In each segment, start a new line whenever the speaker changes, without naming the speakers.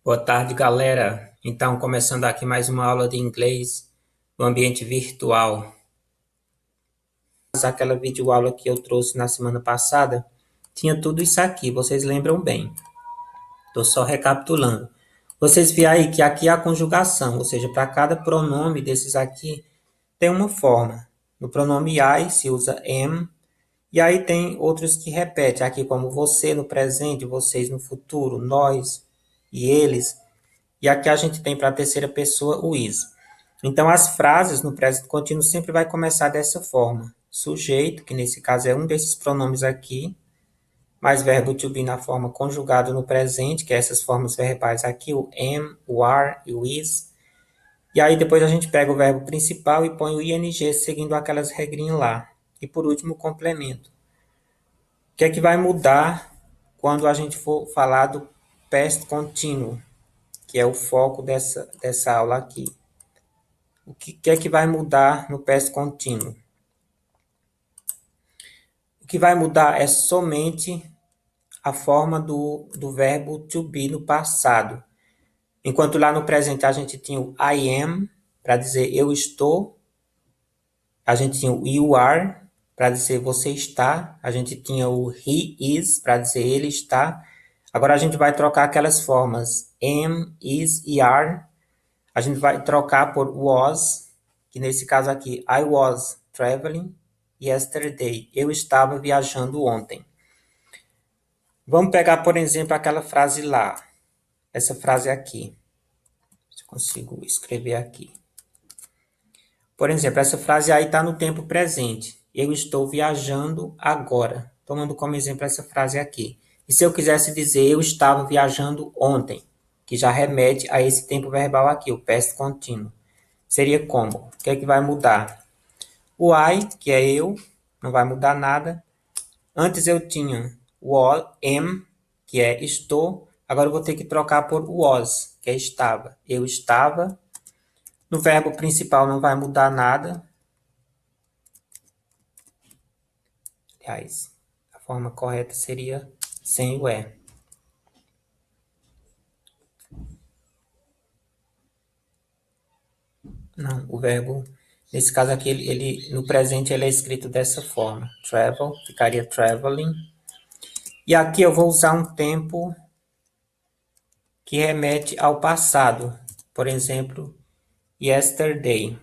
Boa tarde, galera. Então, começando aqui mais uma aula de inglês no ambiente virtual. Aquela videoaula que eu trouxe na semana passada tinha tudo isso aqui, vocês lembram bem. Estou só recapitulando. Vocês viram aí que aqui é a conjugação, ou seja, para cada pronome desses aqui tem uma forma. No pronome I se usa am, e aí tem outros que repetem, aqui como você no presente, vocês no futuro, nós e eles. E aqui a gente tem para a terceira pessoa o is. Então, as frases no presente contínuo sempre vai começar dessa forma. Sujeito, que nesse caso é um desses pronomes aqui, mais verbo to be na forma conjugado no presente, que é essas formas verbais aqui, o am, o are e o is. E aí depois a gente pega o verbo principal e põe o ing seguindo aquelas regrinhas lá. E por último, o complemento. O que é que vai mudar quando a gente for falar do past continuo, que é o foco dessa aula aqui? O que é que vai mudar no past contínuo? O que vai mudar é somente a forma do verbo to be no passado. Enquanto lá no presente a gente tinha o I am, para dizer eu estou. A gente tinha o you are, para dizer você está. A gente tinha o he is, para dizer ele está. Agora a gente vai trocar aquelas formas am, is e are. A gente vai trocar por was, que nesse caso aqui, I was traveling yesterday. Eu estava viajando ontem. Vamos pegar, por exemplo, aquela frase lá. Essa frase aqui. Se eu consigo escrever aqui. Por exemplo, essa frase aí está no tempo presente. Eu estou viajando agora. Tomando como exemplo essa frase aqui. E se eu quisesse dizer eu estava viajando ontem, que já remete a esse tempo verbal aqui, o past contínuo. Seria como? O que é que vai mudar? O I, que é eu, não vai mudar nada. Antes eu tinha o am, que é estou. Agora eu vou ter que trocar por was, que é estava. Eu estava. No verbo principal não vai mudar nada. Aliás, a forma correta seria sem o E. Não, o verbo, nesse caso aqui, no presente ele é escrito dessa forma. Travel, ficaria traveling. E aqui eu vou usar um tempo que remete ao passado. Por exemplo, yesterday.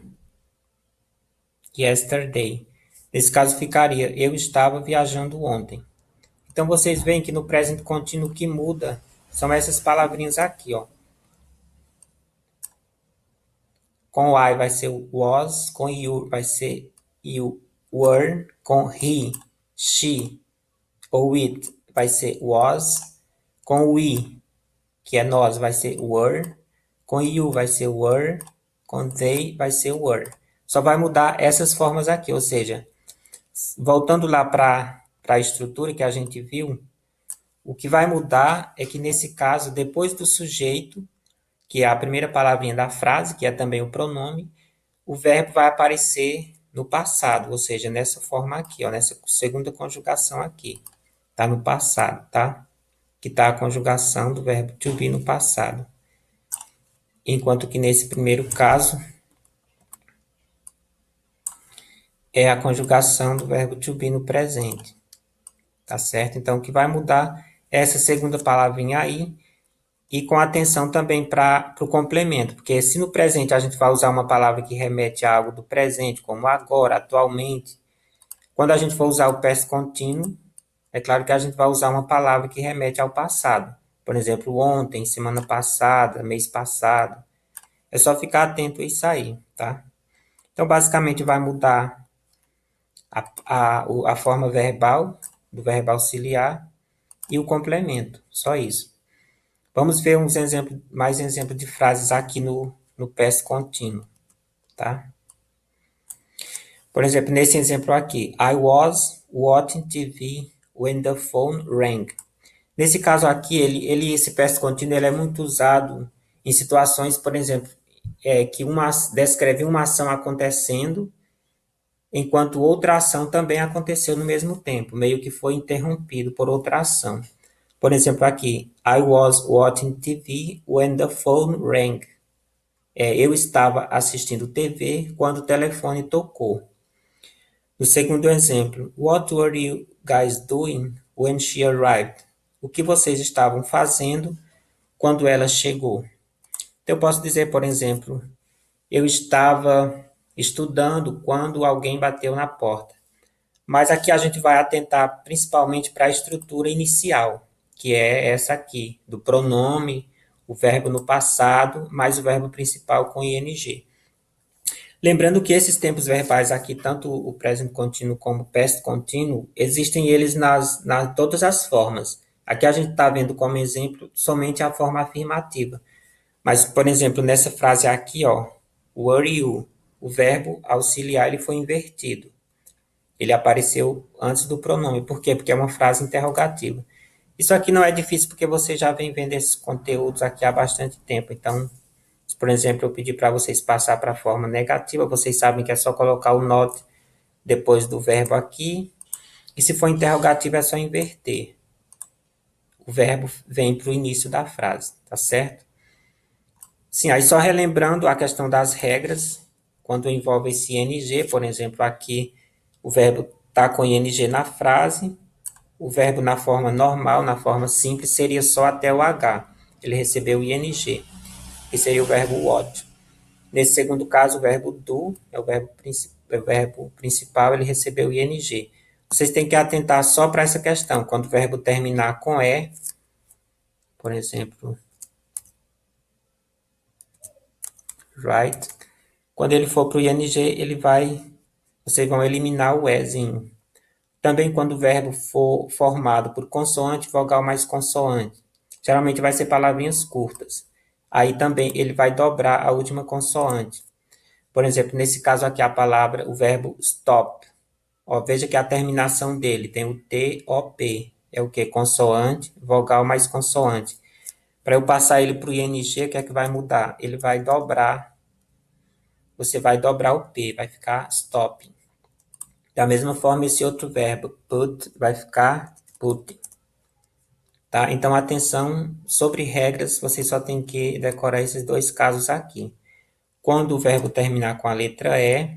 Yesterday. Nesse caso ficaria, eu estava viajando ontem. Então vocês veem que no presente contínuo o que muda são essas palavrinhas aqui, ó. Com o I vai ser o was, com you vai ser you were, com he, she ou it vai ser was, com we, que é nós, vai ser were, com you vai ser were, com they vai ser were. Só vai mudar essas formas aqui, ou seja, voltando lá para a estrutura que a gente viu, o que vai mudar é que nesse caso, depois do sujeito, que é a primeira palavrinha da frase, que é também o pronome, o verbo vai aparecer no passado, ou seja, nessa forma aqui, ó, nessa segunda conjugação aqui. Está no passado, tá? Que está a conjugação do verbo to be no passado. Enquanto que nesse primeiro caso é a conjugação do verbo to be no presente. Tá certo? Então, o que vai mudar é essa segunda palavrinha aí, e com atenção também para o complemento, porque se no presente a gente vai usar uma palavra que remete a algo do presente, como agora, atualmente, quando a gente for usar o past contínuo, é claro que a gente vai usar uma palavra que remete ao passado. Por exemplo, ontem, semana passada, mês passado. É só ficar atento a isso aí, tá? Então, basicamente, vai mudar a forma verbal, do verbo auxiliar, e o complemento. Só isso. Vamos ver mais exemplos de frases aqui no past contínuo, tá? Por exemplo, nesse exemplo aqui, I was watching TV when the phone rang. Nesse caso aqui, esse past contínuo ele é muito usado em situações, por exemplo, que descreve uma ação acontecendo, enquanto outra ação também aconteceu no mesmo tempo, meio que foi interrompido por outra ação. Por exemplo, aqui, I was watching TV when the phone rang. Eu estava assistindo TV quando o telefone tocou. No segundo exemplo, what were you guys doing when she arrived? O que vocês estavam fazendo quando ela chegou? Então, eu posso dizer, por exemplo, eu estava estudando quando alguém bateu na porta. Mas aqui a gente vai atentar principalmente para a estrutura inicial, que é essa aqui, do pronome, o verbo no passado, mais o verbo principal com ing. Lembrando que esses tempos verbais aqui, tanto o present continuo como o past continuo, existem eles nas todas as formas. Aqui a gente está vendo como exemplo somente a forma afirmativa. Mas, por exemplo, nessa frase aqui, ó, were you, o verbo auxiliar ele foi invertido. Ele apareceu antes do pronome. Por quê? Porque é uma frase interrogativa. Isso aqui não é difícil porque você já vem vendo esses conteúdos aqui há bastante tempo. Então, se, por exemplo, eu pedir para vocês passar para a forma negativa, vocês sabem que é só colocar o not depois do verbo aqui. E se for interrogativo, é só inverter. O verbo vem para o início da frase, tá certo? Sim, aí só relembrando a questão das regras, quando envolve esse ing, por exemplo, aqui o verbo está com ing na frase, o verbo na forma normal, na forma simples, seria só até o H. Ele recebeu o ing, que seria o verbo watch. Nesse segundo caso, o verbo do, é o verbo principal, ele recebeu o ing. Vocês têm que atentar só para essa questão. Quando o verbo terminar com E, por exemplo, right? Quando ele for para o ing, vocês vão eliminar o ezinho. Também quando o verbo for formado por consoante, vogal mais consoante. Geralmente vai ser palavrinhas curtas. Aí também ele vai dobrar a última consoante. Por exemplo, nesse caso aqui a palavra, o verbo stop. Ó, veja que a terminação dele tem o T-O-P. É o que? Consoante, vogal mais consoante. Para eu passar ele para o ing, o que é que vai mudar? Ele vai dobrar. Você vai dobrar o P, vai ficar stop. Da mesma forma, esse outro verbo, put, vai ficar put. Tá? Então, atenção sobre regras, você só tem que decorar esses dois casos aqui. Quando o verbo terminar com a letra E,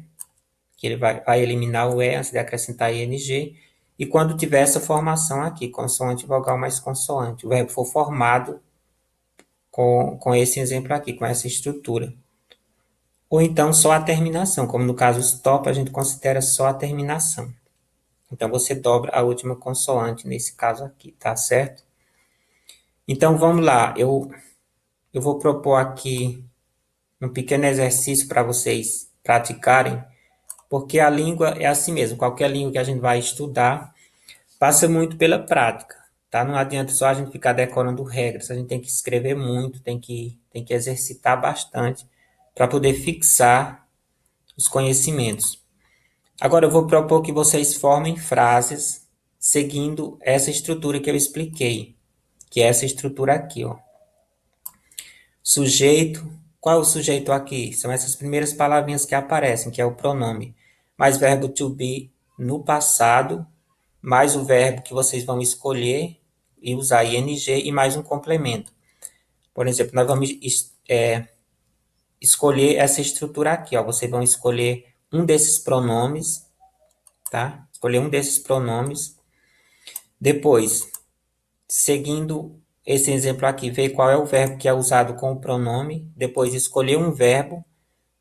que ele vai eliminar o E antes de acrescentar ing, e quando tiver essa formação aqui, consoante, vogal mais consoante, o verbo for formado com esse exemplo aqui, com essa estrutura. Ou então só a terminação, como no caso stop, a gente considera só a terminação. Então, você dobra a última consoante nesse caso aqui, tá certo? Então, vamos lá. Eu vou propor aqui um pequeno exercício para vocês praticarem, porque a língua é assim mesmo. Qualquer língua que a gente vai estudar passa muito pela prática, tá? Não adianta só a gente ficar decorando regras. A gente tem que escrever muito, tem que exercitar bastante para poder fixar os conhecimentos. Agora eu vou propor que vocês formem frases seguindo essa estrutura que eu expliquei, que é essa estrutura aqui, ó. Sujeito, qual é o sujeito aqui? São essas primeiras palavrinhas que aparecem, que é o pronome. Mais verbo to be no passado, mais o verbo que vocês vão escolher e usar ing e mais um complemento. Por exemplo, nós vamos escolher essa estrutura aqui, ó. Vocês vão escolher um desses pronomes, tá? Escolher um desses pronomes. Depois, seguindo esse exemplo aqui, ver qual é o verbo que é usado com o pronome. Depois, escolher um verbo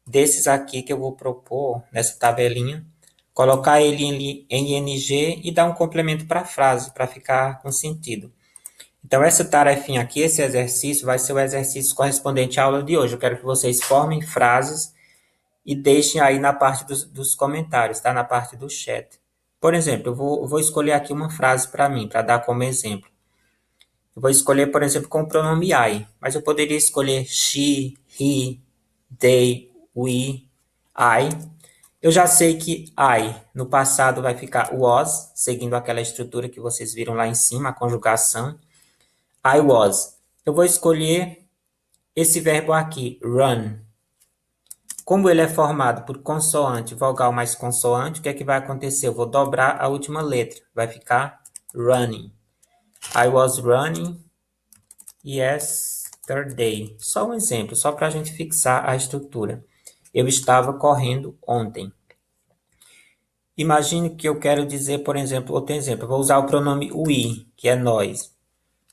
desses aqui que eu vou propor nessa tabelinha. Colocar ele em ing e dar um complemento para a frase, para ficar com sentido. Então, essa tarefinha aqui, esse exercício, vai ser o exercício correspondente à aula de hoje. Eu quero que vocês formem frases e deixem aí na parte dos comentários, tá? Na parte do chat. Por exemplo, eu vou escolher aqui uma frase para mim, para dar como exemplo. Eu vou escolher, por exemplo, com o pronome I, mas eu poderia escolher she, he, they, we, I. Eu já sei que I, no passado, vai ficar was, seguindo aquela estrutura que vocês viram lá em cima, a conjugação. I was. Eu vou escolher esse verbo aqui, run. Como ele é formado por consoante, vogal mais consoante, o que é que vai acontecer? Eu vou dobrar a última letra, vai ficar running. I was running yesterday. Só um exemplo, só para a gente fixar a estrutura. Eu estava correndo ontem. Imagine que eu quero dizer, por exemplo, outro exemplo. Eu vou usar o pronome we, que é nós.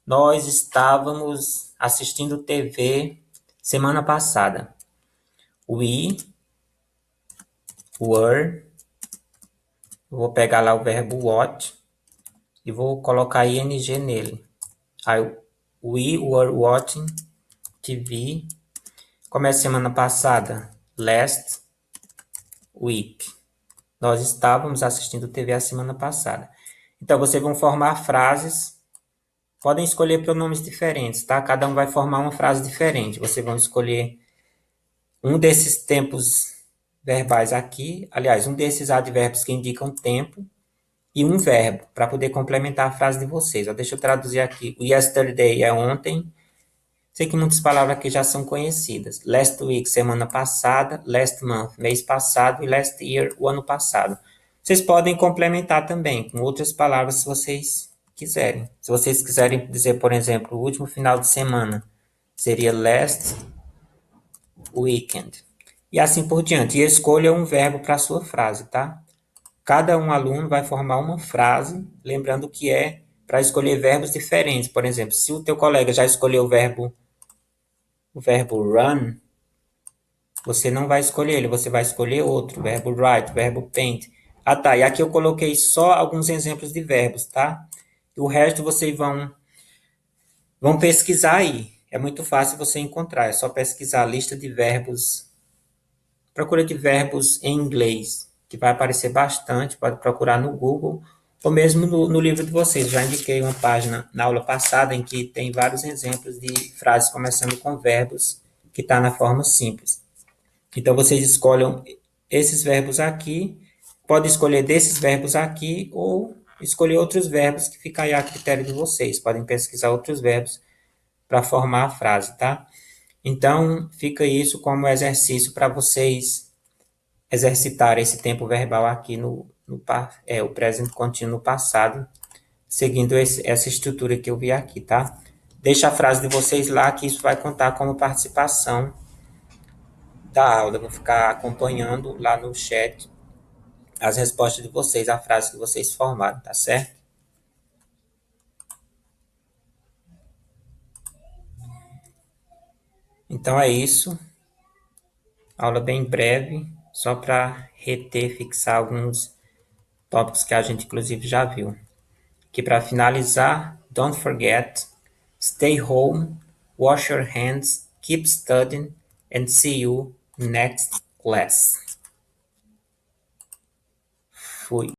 Nós estávamos assistindo TV semana passada. We were. Vou pegar lá o verbo watch e vou colocar ing nele. We were watching TV. Como é semana passada? Last week. Nós estávamos assistindo TV a semana passada. Então, vocês vão formar frases. Podem escolher pronomes diferentes, tá? Cada um vai formar uma frase diferente. Vocês vão escolher um desses tempos verbais aqui. Aliás, um desses advérbios que indicam tempo. E um verbo, para poder complementar a frase de vocês. Ó, deixa eu traduzir aqui. O yesterday é ontem. Sei que muitas palavras aqui já são conhecidas. Last week, semana passada. Last month, mês passado. E last year, o ano passado. Vocês podem complementar também com outras palavras se vocês quiserem. Se vocês quiserem dizer, por exemplo, o último final de semana, seria last weekend. E assim por diante. E escolha um verbo para a sua frase, tá? Cada um aluno vai formar uma frase, lembrando que é para escolher verbos diferentes. Por exemplo, se o teu colega já escolheu o verbo run, você não vai escolher ele, você vai escolher outro, o verbo write, o verbo paint. Ah, tá, e aqui eu coloquei só alguns exemplos de verbos, tá? O resto vocês vão pesquisar aí. É muito fácil você encontrar, é só pesquisar a lista de verbos, procura de verbos em inglês, que vai aparecer bastante, pode procurar no Google, ou mesmo no livro de vocês. Já indiquei uma página na aula passada em que tem vários exemplos de frases começando com verbos, que está na forma simples. Então, vocês escolham esses verbos aqui, pode escolher desses verbos aqui, ou escolher outros verbos que fica aí a critério de vocês. Podem pesquisar outros verbos para formar a frase, tá? Então, fica isso como exercício para vocês exercitar esse tempo verbal aqui o presente contínuo no passado, seguindo essa estrutura que eu vi aqui, tá? Deixa a frase de vocês lá, que isso vai contar como participação da aula. Eu vou ficar acompanhando lá no chat as respostas de vocês, a frase que vocês formaram, tá certo? Então é isso. Aula bem breve, só para reter, fixar alguns tópicos que a gente inclusive já viu. Que para finalizar, don't forget, stay home, wash your hands, keep studying, and see you next class. Fui.